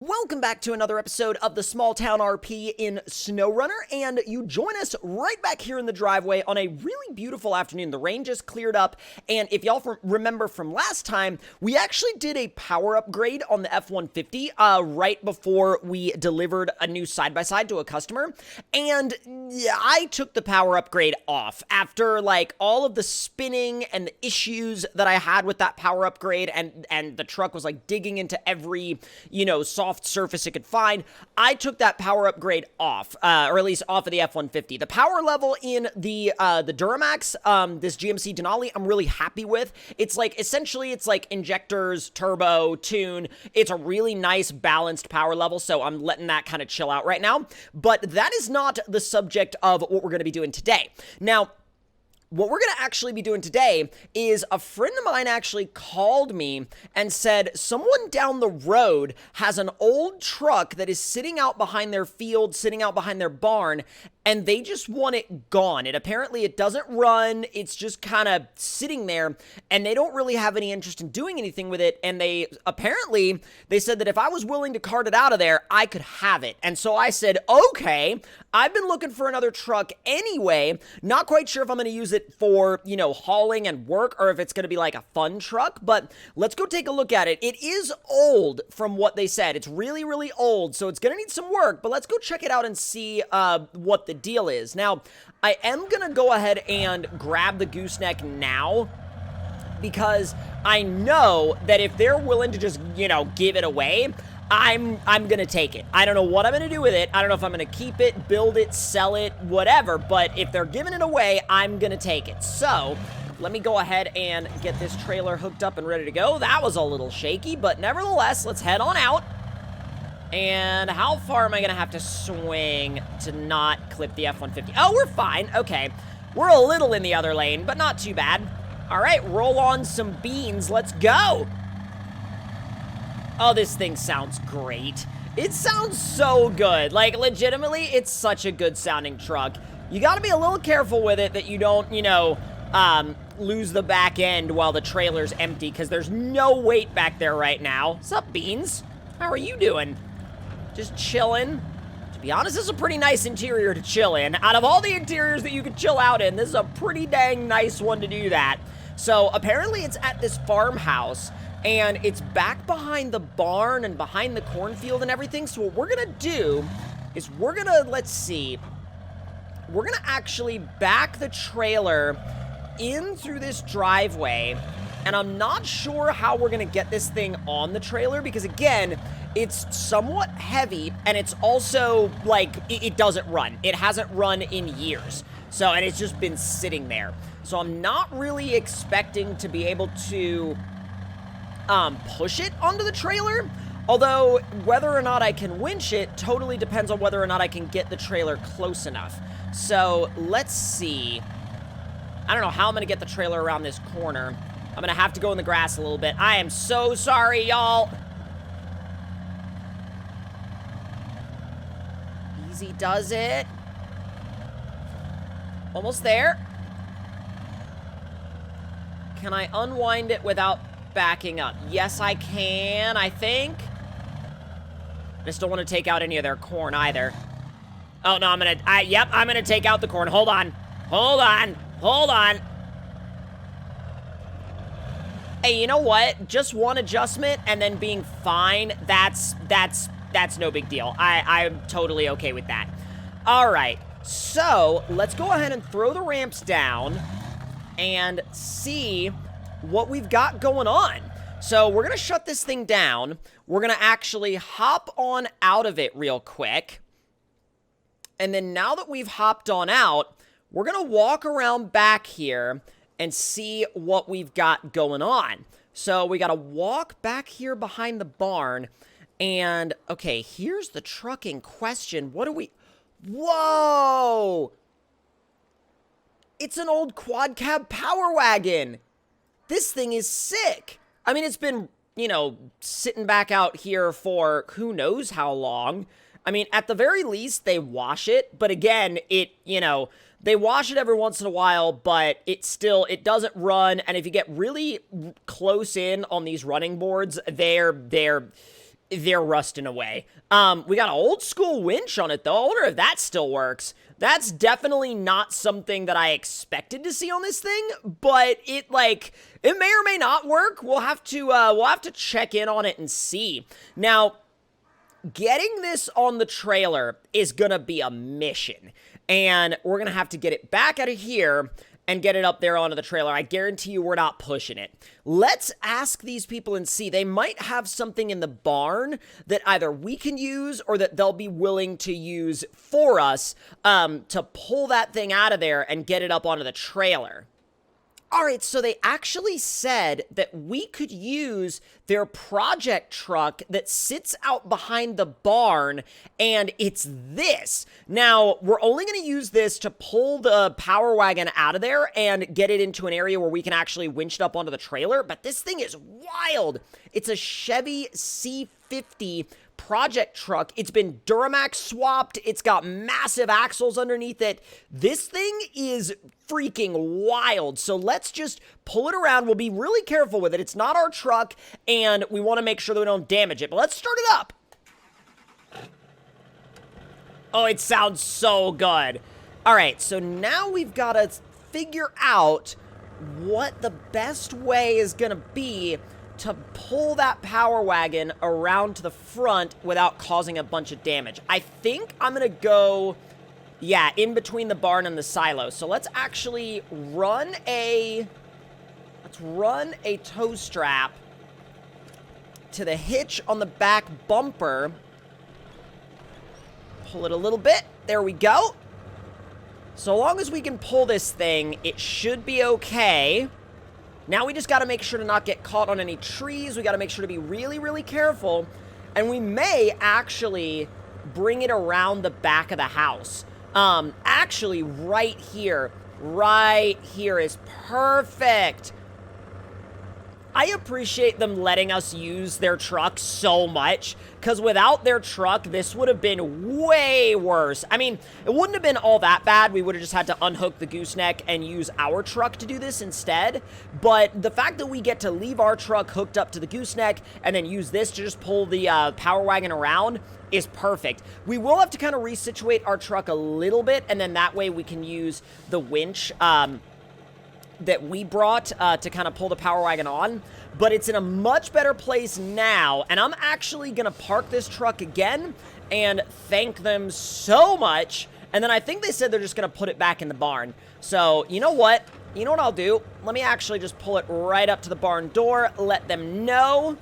Welcome back to another episode of the Small Town RP in SnowRunner, and you join us right back here in the driveway on a really beautiful afternoon. The rain just cleared up, and if y'all remember from last time, we actually did a power upgrade on the F-150 right before we delivered a new side-by-side to a customer, and yeah, I took the power upgrade off after like all of the spinning and the issues that I had with that power upgrade, and the truck was like digging into every, soft surface it could find. I took that power upgrade off, or at least off of the F-150. The power level in the Duramax, this GMC Denali, I'm really happy with. It's like, essentially, it's like injectors, turbo, tune. It's a really nice balanced power level, so I'm letting that kind of chill out right now. But that is not the subject of what we're going to be doing today. Now, what we're going to actually be doing today is a friend of mine actually called me and said someone down the road has an old truck that is sitting out behind their field, sitting out behind their barn, and they just want it gone. Apparently it doesn't run, it's just kind of sitting there, and they don't really have any interest in doing anything with it, and they said that if I was willing to cart it out of there, I could have it. And so I said, okay, I've been looking for another truck anyway, not quite sure if I'm going to use it for, hauling and work, or if it's going to be like a fun truck, but let's go take a look at it. It is old from what they said. It's really, really old, so it's going to need some work, but let's go check it out and see what the deal is. Now, I am going to go ahead and grab the gooseneck now, because I know that if they're willing to just, give it away, I'm gonna take it. I don't know what I'm gonna do with it. I don't know if I'm gonna keep it, build it, sell it, whatever, but if they're giving it away, I'm gonna take it. So, let me go ahead and get this trailer hooked up and ready to go. That was a little shaky, but nevertheless, let's head on out. And how far am I gonna have to swing to not clip the F-150? Oh, we're fine. Okay. We're a little in the other lane, but not too bad. All right, roll on some beans. Let's go. Oh, this thing sounds great. It sounds so good. Like, legitimately, it's such a good sounding truck. You gotta be a little careful with it that you don't, lose the back end while the trailer's empty, because there's no weight back there right now. Sup, Beans? How are you doing? Just chilling? To be honest, this is a pretty nice interior to chill in. Out of all the interiors that you could chill out in, this is a pretty dang nice one to do that. So, apparently it's at this farmhouse, and it's back behind the barn and behind the cornfield and everything. So what we're gonna do is we're gonna actually back the trailer in through this driveway, and I'm not sure how we're gonna get this thing on the trailer, because again, it's somewhat heavy, and it's also like it doesn't run. It hasn't run in years, so, and it's just been sitting there. So I'm not really expecting to be able to push it onto the trailer, although whether or not I can winch it totally depends on whether or not I can get the trailer close enough. So let's see. I don't know how I'm gonna get the trailer around this corner. I'm gonna have to go in the grass a little bit. I am so sorry, y'all. Easy does it. Almost there. Can I unwind it without backing up? Yes, I can, I think. I just don't want to take out any of their corn either. Oh, no, I'm gonna take out the corn. Hold on. Hey, you know what? Just one adjustment and then being fine, that's no big deal. I'm totally okay with that. All right, so let's go ahead and throw the ramps down and see what we've got going on. So we're gonna shut this thing down. We're gonna actually hop on out of it real quick. And then now that we've hopped on out, we're gonna walk around back here and see what we've got going on. So we gotta walk back here behind the barn. And, okay, here's the truck in question. What do we... Whoa! It's an old quad cab power wagon. This thing is sick. I mean, it's been, sitting back out here for who knows how long. I mean, at the very least, they wash it. But again, they wash it every once in a while, but it doesn't run. And if you get really close in on these running boards, they're they're rusting away. We got an old school winch on it, though. I wonder if that still works. That's definitely not something that I expected to see on this thing, but it may or may not work. We'll have to check in on it and see. Now, getting this on the trailer is gonna be a mission, and we're gonna have to get it back out of here and get it up there onto the trailer. I guarantee you we're not pushing it. Let's ask these people and see. They might have something in the barn that either we can use or that they'll be willing to use for us to pull that thing out of there and get it up onto the trailer. All right, so they actually said that we could use their project truck that sits out behind the barn, and it's this. Now, we're only going to use this to pull the power wagon out of there and get it into an area where we can actually winch it up onto the trailer, but this thing is wild. It's a Chevy C50 project truck. It's been Duramax swapped. It's got massive axles underneath it. This thing is freaking wild. So let's just pull it around. We'll be really careful with it. It's not our truck, and we want to make sure that we don't damage it. But let's start it up. Oh, it sounds so good. All right, so now we've got to figure out what the best way is going to be to pull that power wagon around to the front without causing a bunch of damage. I think I'm gonna go, yeah, in between the barn and the silo. So let's actually run a tow strap to the hitch on the back bumper. Pull it a little bit. There we go. So long as we can pull this thing, it should be okay. Now we just got to make sure to not get caught on any trees. We got to make sure to be really, really careful. And we may actually bring it around the back of the house. Actually, right here is perfect. I appreciate them letting us use their truck so much, because without their truck, this would have been way worse. I mean, it wouldn't have been all that bad. We would have just had to unhook the gooseneck and use our truck to do this instead. But the fact that we get to leave our truck hooked up to the gooseneck and then use this to just pull the power wagon around is perfect. We will have to kind of resituate our truck a little bit, and then that way we can use the winch that we brought to kind of pull the power wagon on, but it's in a much better place now, and I'm actually gonna park this truck again and thank them so much, and then I think they said they're just gonna put it back in the barn. So, you know what I'll do? Let me actually just pull it right up to the barn door, let them know,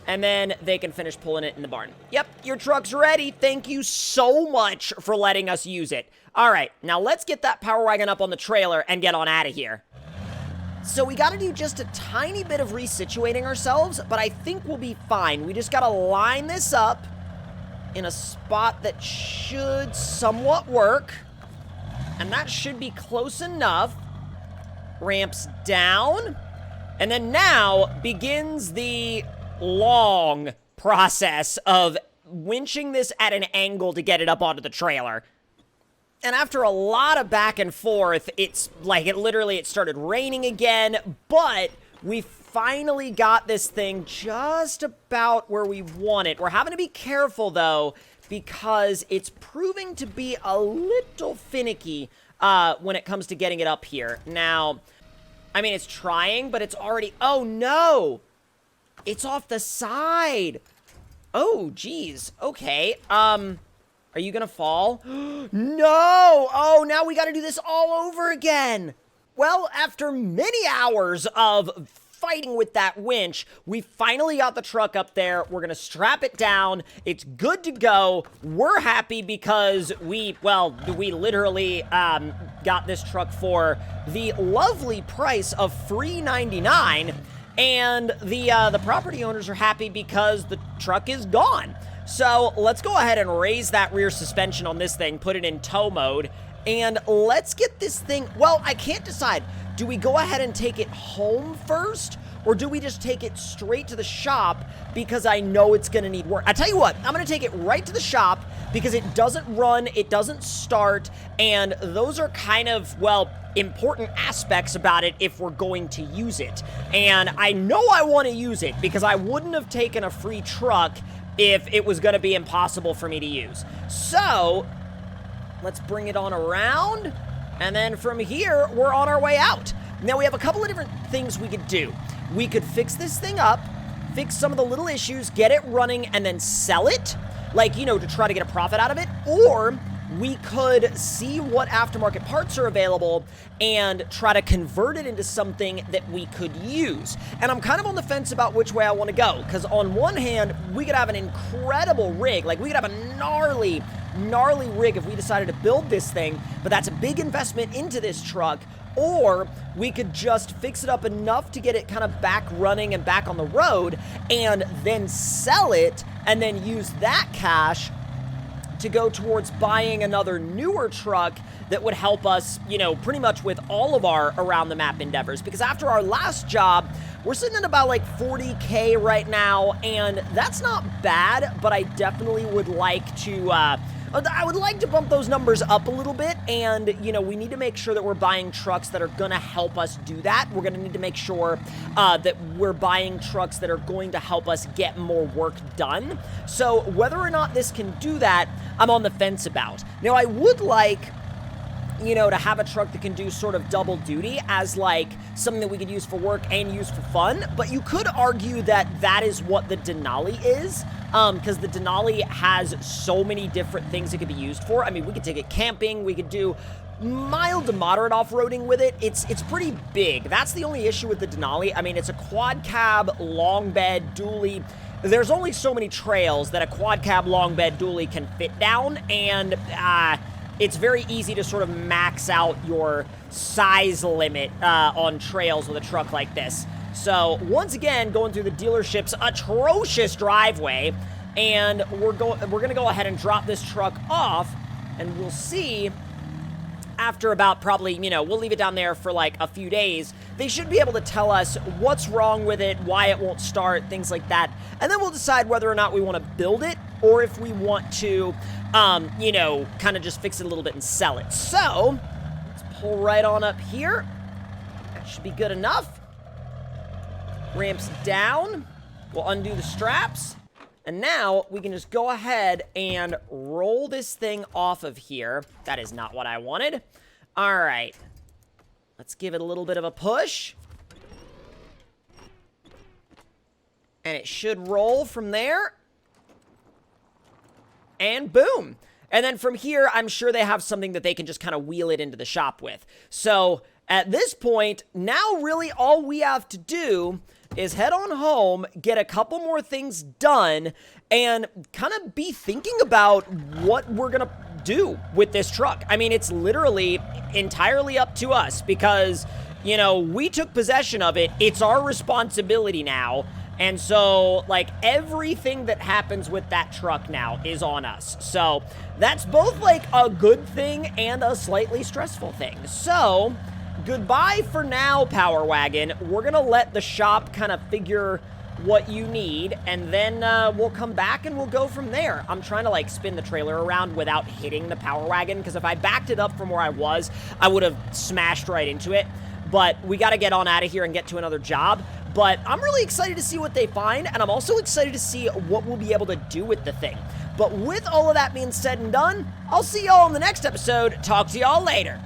and then they can finish pulling it in the barn. Yep, your truck's ready. Thank you so much for letting us use it. All right, now let's get that power wagon up on the trailer and get on out of here. So we got to do just a tiny bit of resituating ourselves, but I think we'll be fine. We just got to line this up in a spot that should somewhat work, and that should be close enough. Ramps down, and then now begins the long process of winching this at an angle to get it up onto the trailer. And after a lot of back and forth, it's like it started raining again, but we finally got this thing just about where we want it. We're having to be careful, though, because it's proving to be a little finicky when it comes to getting it up here. Now, I mean, it's trying, but it's already... Oh, no! It's off the side! Oh, geez. Okay, are you gonna fall? No! Oh, now we gotta do this all over again! Well, after many hours of fighting with that winch, we finally got the truck up there. We're gonna strap it down. It's good to go. We're happy because we literally got this truck for the lovely price of $3.99, and the property owners are happy because the truck is gone. So let's go ahead and raise that rear suspension on this thing, put it in tow mode, and let's get this thing... Well, I can't decide. Do we go ahead and take it home first, or do we just take it straight to the shop because I know it's going to need work? I tell you what, I'm going to take it right to the shop because it doesn't run, it doesn't start, and those are kind of, well, important aspects about it if we're going to use it. And I know I want to use it because I wouldn't have taken a free truck if it was going to be impossible for me to use. So let's bring it on around, and then from here, we're on our way out. Now, we have a couple of different things we could do. We could fix this thing up, fix some of the little issues, get it running, and then sell it, like, you know, to try to get a profit out of it, or we could see what aftermarket parts are available and try to convert it into something that we could use. And I'm kind of on the fence about which way I want to go, because on one hand, we could have an incredible rig, like we could have a gnarly rig if we decided to build this thing, but that's a big investment into this truck. Or we could just fix it up enough to get it kind of back running and back on the road, and then sell it, and then use that cash to go towards buying another newer truck that would help us, you know, pretty much with all of our around the map endeavors. Because after our last job, we're sitting at about like 40K right now, and that's not bad, but I definitely would like to, I would like to bump those numbers up a little bit, and, you know, we need to make sure that we're buying trucks that are going to help us do that. We're going to need to make sure that we're buying trucks that are going to help us get more work done. So whether or not this can do that, I'm on the fence about. Now, I would like, you know, to have a truck that can do sort of double duty as like something that we could use for work and use for fun, but you could argue that that is what the Denali is, because the Denali has so many different things it could be used for. I mean, we could take it camping, we could do mild to moderate off-roading with it. It's pretty big. That's the only issue with the Denali. I mean, it's a quad cab, long bed, dually. There's only so many trails that a quad cab, long bed, dually can fit down, and it's very easy to sort of max out your size limit on trails with a truck like this. So once again, going through the dealership's atrocious driveway, and we're gonna go ahead and drop this truck off, and we'll see after about probably, you know, we'll leave it down there for like a few days. They should be able to tell us what's wrong with it, why it won't start, things like that. And then we'll decide whether or not we want to build it, or if we want to, you know, kind of just fix it a little bit and sell it. So let's pull right on up here. That should be good enough. Ramps down. We'll undo the straps. And now we can just go ahead and roll this thing off of here. That is not what I wanted. All right. Let's give it a little bit of a push. And it should roll from there. And boom. And then from here, I'm sure they have something that they can just kind of wheel it into the shop with. So at this point, now really all we have to do is head on home, get a couple more things done, and kind of be thinking about what we're going to do with this truck. I mean, it's literally entirely up to us because, you know, we took possession of it. It's our responsibility now. And so, like, everything that happens with that truck now is on us. So that's both, like, a good thing and a slightly stressful thing. So goodbye for now, Power Wagon. We're going to let the shop kind of figure what you need, and then we'll come back and we'll go from there. I'm trying to, like, spin the trailer around without hitting the Power Wagon, because if I backed it up from where I was, I would have smashed right into it. But we got to get on out of here and get to another job. But I'm really excited to see what they find, and I'm also excited to see what we'll be able to do with the thing. But with all of that being said and done, I'll see y'all in the next episode. Talk to y'all later.